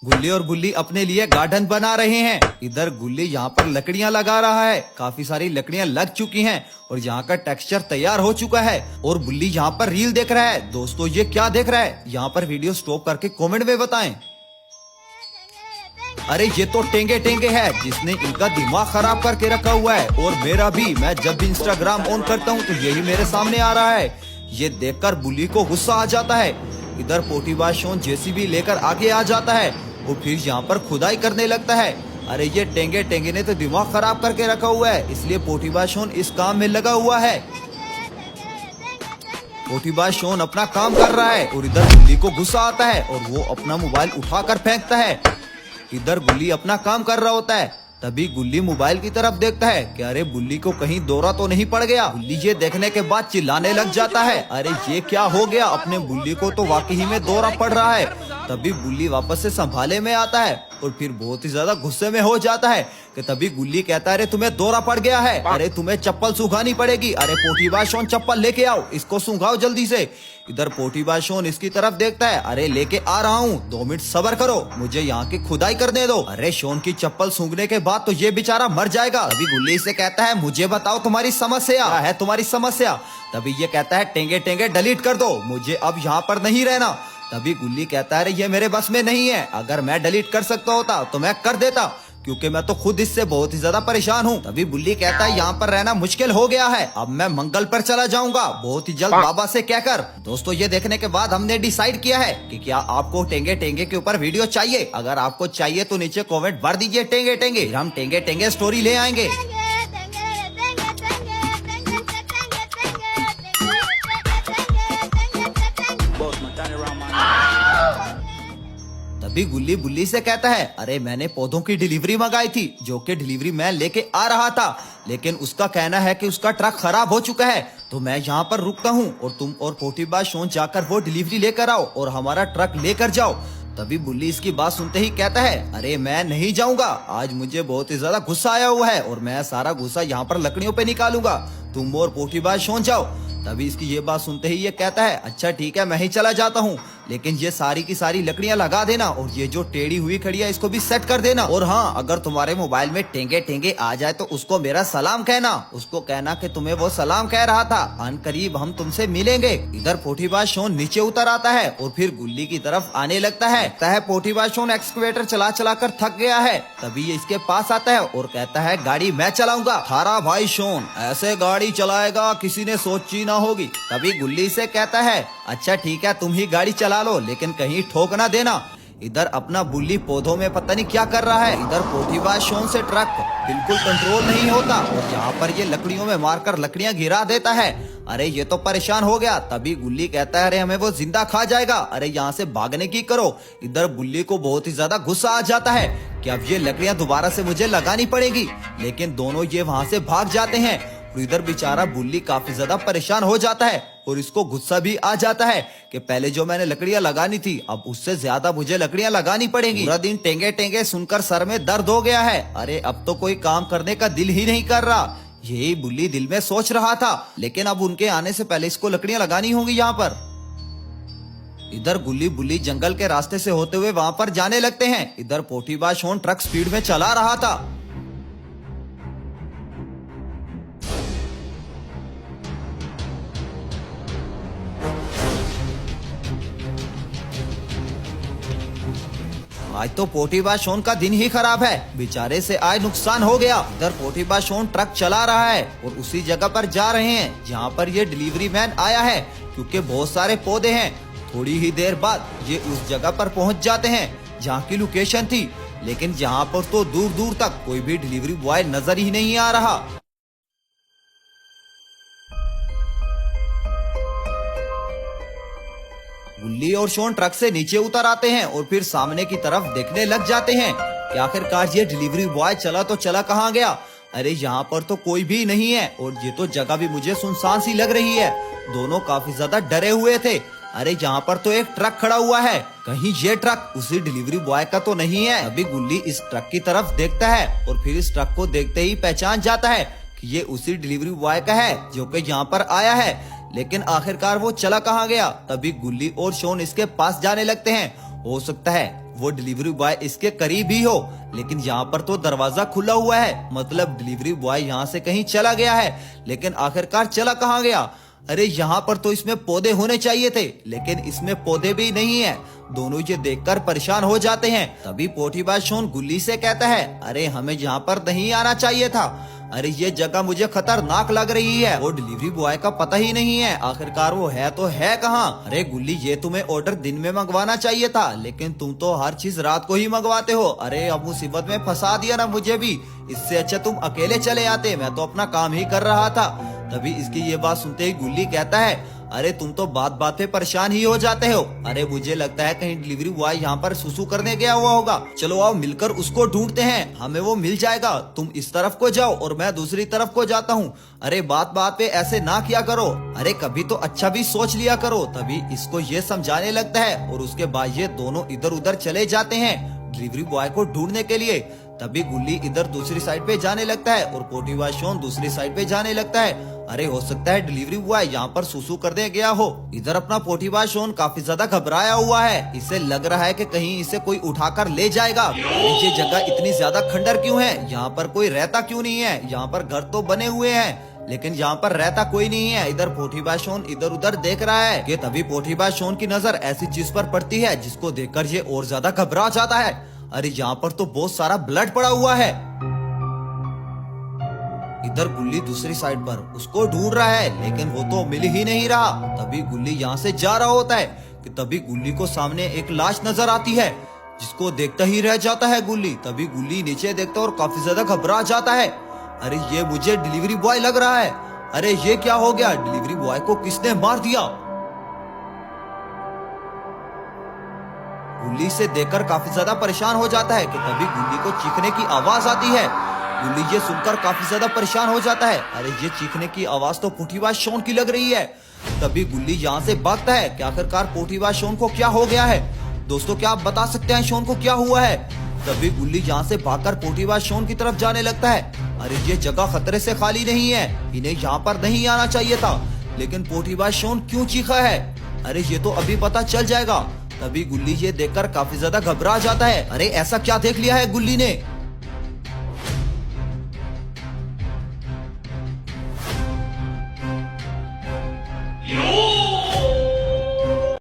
गुल्ली और बुल्ली अपने लिए गार्डन बना रहे हैं। इधर गुल्ली यहाँ पर लकड़ियाँ लगा रहा है। काफी सारी लकड़ियाँ लग चुकी हैं और यहाँ का टेक्सचर तैयार हो चुका है। और बुल्ली यहाँ पर रील देख रहा है। दोस्तों ये क्या देख रहा है? यहाँ पर वीडियो स्टॉप करके कमेंट में बताएं। अरे ये तो टेंगे टेंगे है जिसने इनका दिमाग खराब करके रखा हुआ है। और मेरा भी, मैं जब भी इंस्टाग्राम ऑन करता हूँ तो यही मेरे सामने आ रहा है। ये देखकर बुल्ली को गुस्सा आ जाता है। इधर पोटीबाज शॉन जेसीबी लेकर आगे आ जाता है और फिर यहाँ पर खुदाई करने लगता है। अरे ये टेंगे टेंगे ने तो दिमाग खराब करके रखा हुआ है, इसलिए पोटीबाज शॉन इस काम में लगा हुआ है। पोटीबाज शॉन अपना काम कर रहा है और इधर बुल्ली को गुस्सा आता है और वो अपना मोबाइल उठाकर फेंकता है। इधर गुल्ली अपना काम कर रहा होता है। तभी गुल्ली मोबाइल की तरफ देखता है कि अरे बुल्ली को कहीं दौरा तो नहीं पड़ गया। बुल्ली ये देखने के बाद चिल्लाने लग जाता है, अरे ये क्या हो गया? अपने बुल्ली को तो वाकई में दौरा पड़ रहा है। तभी बुल्ली वापस से संभाले में आता है और फिर बहुत ही ज्यादा गुस्से में हो जाता है कि तभी गुल्ली कहता है, अरे तुम्हें दौरा पड़ गया है, अरे तुम्हें चप्पल सूखानी पड़ेगी। अरे पोटीबाज शॉन चप्पल लेके आओ, इसको सूखाओ जल्दी से। इधर पोटीबाज शॉन इसकी तरफ देखता है, अरे लेके आ रहा हूँ, 2 मिनट सब्र करो, मुझे यहाँ की खुदाई करने दो। अरे शॉन की चप्पल सूखने के बाद तो ये बेचारा मर जाएगा। अभी गुल्ली से कहता है, मुझे बताओ तुम्हारी समस्या क्या है? तुम्हारी समस्या? तभी ये कहता है, टेंगे टेंगे डिलीट कर दो, मुझे अब यहाँ पर नहीं रहना। तभी गुल्ली कहता है, अरे ये मेरे बस में नहीं है, अगर मैं डिलीट कर सकता होता तो मैं कर देता, क्योंकि मैं तो खुद इससे बहुत ही ज्यादा परेशान हूँ। तभी बुल्ली कहता है, यहाँ पर रहना मुश्किल हो गया है, अब मैं मंगल पर चला जाऊंगा बहुत ही जल्द बाबा से कहकर। दोस्तों ये देखने के बाद हमने डिसाइड किया है कि क्या आपको टेंगे टेंगे के ऊपर वीडियो चाहिए। अगर आपको चाहिए तो नीचे कमेंट भर दीजिए टेंगे टेंगे, हम टेंगे टेंगे स्टोरी ले आएंगे। तभी गुल्ली बुल्ली से कहता है, अरे मैंने पौधों की डिलीवरी मंगाई थी जो कि डिलीवरी मैन लेके आ रहा था, लेकिन उसका कहना है कि उसका ट्रक खराब हो चुका है, तो मैं यहाँ पर रुकता हूँ और तुम और पोटीबाज शॉन जाकर वो डिलीवरी लेकर आओ और हमारा ट्रक लेकर जाओ। तभी बुल्ली इसकी बात सुनते ही कहता है, अरे मैं नहीं जाऊंगा, आज मुझे बहुत ही ज्यादा गुस्सा आया हुआ है और मैं सारा गुस्सा यहाँ पर लकड़ियों पे निकालूंगा, तुम और पोटीबाज शॉन जाओ। तभी इसकी ये बात सुनते ही ये कहता है, अच्छा ठीक है मैं ही चला जाता हूँ, लेकिन ये सारी की सारी लकड़ियाँ लगा देना और ये जो टेढ़ी हुई खड़ी है इसको भी सेट कर देना। और हाँ, अगर तुम्हारे मोबाइल में टेंगे टेंगे आ जाए तो उसको मेरा सलाम कहना, उसको कहना कि तुम्हें वो सलाम कह रहा था, अनकरीब हम तुमसे मिलेंगे। इधर पोटीबाज शॉन नीचे उतर आता है और फिर गुल्ली की तरफ आने लगता है। पोटीबाज शॉन एक्सकवेटर चला चला कर थक गया है। तभी ये इसके पास आता है और कहता है, गाड़ी मैं चलाऊंगा। थारा भाई शॉन ऐसे गाड़ी चलाएगा किसी ने सोची ना होगी। तभी गुल्ली से कहता है, अच्छा ठीक है तुम ही गाड़ी चला लो, लेकिन कहीं ठोक ना देना। इधर अपना बुल्ली पौधों में पता नहीं क्या कर रहा है। इधर पोटीबाज शॉन से ट्रक बिल्कुल कंट्रोल नहीं होता और यहाँ पर ये लकड़ियों में मारकर लकड़ियां गिरा देता है। अरे ये तो परेशान हो गया। तभी गुल्ली कहता है, अरे हमें वो जिंदा खा जाएगा, अरे यहाँ से भागने की करो। इधर बुल्ली को बहुत ही ज्यादा गुस्सा आ जाता है कि अब ये लकड़ियां दोबारा से मुझे लगानी पड़ेगी, लेकिन दोनों ये वहाँ से भाग जाते हैं। और इधर बेचारा बुल्ली काफी ज्यादा परेशान हो जाता है और इसको गुस्सा भी आ जाता है कि पहले जो मैंने लकड़ियां लगानी थी अब उससे ज्यादा मुझे लकड़ियां लगानी पड़ेंगी। पूरा दिन टेंगे टेंगे सुनकर सर में दर्द हो गया है। अरे अब तो कोई काम करने का दिल ही नहीं कर रहा, यही बुल्ली दिल में सोच रहा था, लेकिन अब उनके आने से पहले इसको लकड़ियां लगानी होंगी यहाँ पर। इधर गुल्ली बुल्ली जंगल के रास्ते से होते हुए वहाँ पर जाने लगते हैं। इधर पोटीबाज शॉन ट्रक स्पीड में चला रहा था। आज तो पोटीबाज शॉन का दिन ही खराब है, बेचारे से आज नुकसान हो गया। इधर पोटीबाज शॉन ट्रक चला रहा है और उसी जगह पर जा रहे हैं जहाँ पर ये डिलीवरी मैन आया है, क्योंकि बहुत सारे पौधे हैं। थोड़ी ही देर बाद ये उस जगह पर पहुँच जाते हैं जहाँ की लोकेशन थी, लेकिन जहाँ पर तो दूर दूर तक कोई भी डिलीवरी बॉय नजर ही नहीं आ रहा। गुल्ली और शॉन ट्रक से नीचे उतर आते हैं और फिर सामने की तरफ देखने लग जाते हैं कि आखिरकार ये डिलीवरी बॉय चला तो चला कहाँ गया। अरे यहाँ पर तो कोई भी नहीं है और ये तो जगह भी मुझे सुनसान सी लग रही है। दोनों काफी ज्यादा डरे हुए थे। अरे यहाँ पर तो एक ट्रक खड़ा हुआ है, कहीं ये ट्रक उसी डिलीवरी बॉय का तो नहीं है। अभी गुल्ली इस ट्रक की तरफ देखता है और फिर इस ट्रक को देखते ही पहचान जाता है कि ये उसी डिलीवरी बॉय का है जो कि यहाँ पर आया है, लेकिन आखिरकार वो चला कहाँ गया। तभी गुल्ली और शॉन इसके पास जाने लगते हैं हो सकता है वो डिलीवरी बॉय इसके करीब ही हो, लेकिन यहाँ पर तो दरवाजा खुला हुआ है, मतलब डिलीवरी बॉय यहाँ से कहीं चला गया है। लेकिन आखिरकार चला कहाँ गया? अरे यहाँ पर तो इसमें पौधे होने चाहिए थे, लेकिन इसमें पौधे भी नहीं है। दोनों ये देखकर परेशान हो जाते हैं। तभी पोटीबाज शॉन गुल्ली से कहता है, अरे हमें यहाँ पर नहीं आना चाहिए था। अरे ये जगह मुझे खतरनाक लग रही है। वो डिलीवरी बॉय का पता ही नहीं है, आखिरकार वो है तो है कहाँ? अरे गुल्ली, ये तुम्हें ऑर्डर दिन में मंगवाना चाहिए था, लेकिन तुम तो हर चीज रात को ही मंगवाते हो। अरे अब मुसीबत में फंसा दिया ना मुझे भी। इससे अच्छा तुम अकेले चले आते, मैं तो अपना काम ही कर रहा था। तभी इसकी ये बात सुनते ही गुल्ली कहता है, अरे तुम तो बात बात पे परेशान ही हो जाते हो। अरे मुझे लगता है कहीं डिलीवरी बॉय यहाँ पर सुसु करने गया हुआ होगा। चलो आओ मिलकर उसको ढूंढते हैं, हमें वो मिल जाएगा। तुम इस तरफ को जाओ और मैं दूसरी तरफ को जाता हूँ। अरे बात बात पे ऐसे ना किया करो, अरे कभी तो अच्छा भी सोच लिया करो। तभी इसको ये समझाने लगता है और उसके बाद ये दोनों इधर उधर चले जाते हैं डिलीवरी बॉय को ढूंढने के लिए। तभी गुल्ली इधर दूसरी साइड पे जाने लगता है और पोटीबाज शॉन दूसरी साइड पे जाने लगता है। अरे हो सकता है डिलीवरी बॉय यहाँ पर सुसु करने गया हो। इधर अपना पोटीबाज शॉन काफी ज्यादा घबराया हुआ है। इसे लग रहा है कि कहीं इसे कोई उठाकर ले जाएगा। ये जगह इतनी ज्यादा खंडर क्यों है? यहाँ पर कोई रहता क्यों नहीं है? यहाँ पर घर तो बने हुए हैं, लेकिन यहाँ पर रहता कोई नहीं है। इधर पोटीबाज शॉन इधर उधर देख रहा है कि तभी पोटीबाज शॉन की नजर ऐसी चीज पर पड़ती है जिसको देखकर ये और ज्यादा घबरा जाता है। अरे यहाँ पर तो बहुत सारा ब्लड पड़ा हुआ है। इधर गुल्ली दूसरी साइड पर उसको ढूंढ रहा है, लेकिन वो तो मिल ही नहीं रहा। तभी गुल्ली यहाँ से जा रहा होता है कि तभी गुल्ली को सामने एक लाश नजर आती है, जिसको देखता ही रह जाता है गुल्ली। तभी गुल्ली नीचे देखता है और काफी ज्यादा घबरा जाता है। अरे ये मुझे डिलीवरी बॉय लग रहा है। अरे ये क्या हो गया? डिलीवरी बॉय को किसने मार दिया? गुल्ली से देखकर काफी ज्यादा परेशान हो जाता है कि तभी गुल्ली को चीखने की आवाज आती है। गुल्ली ये सुनकर काफी ज्यादा परेशान हो जाता है। अरे ये चीखने की आवाज तो पोटीबाज शॉन की लग रही है। तभी गुल्ली यहाँ से भागता है कि आखिरकार पोटीबाज शॉन को क्या हो गया है। दोस्तों, क्या आप बता सकते हैं शॉन को क्या हुआ है? तभी गुल्ली यहाँ से भागकर पोटीबाज शॉन की तरफ जाने लगता है। अरे ये जगह खतरे से खाली नहीं है, इन्हें यहाँ पर नहीं आना चाहिए था, लेकिन पोटीबाज शॉन क्यों चीखा है? अरे ये तो अभी पता चल जाएगा। तभी गुल्ली ये देखकर काफी ज्यादा घबरा जाता है। अरे ऐसा क्या देख लिया है गुल्ली ने?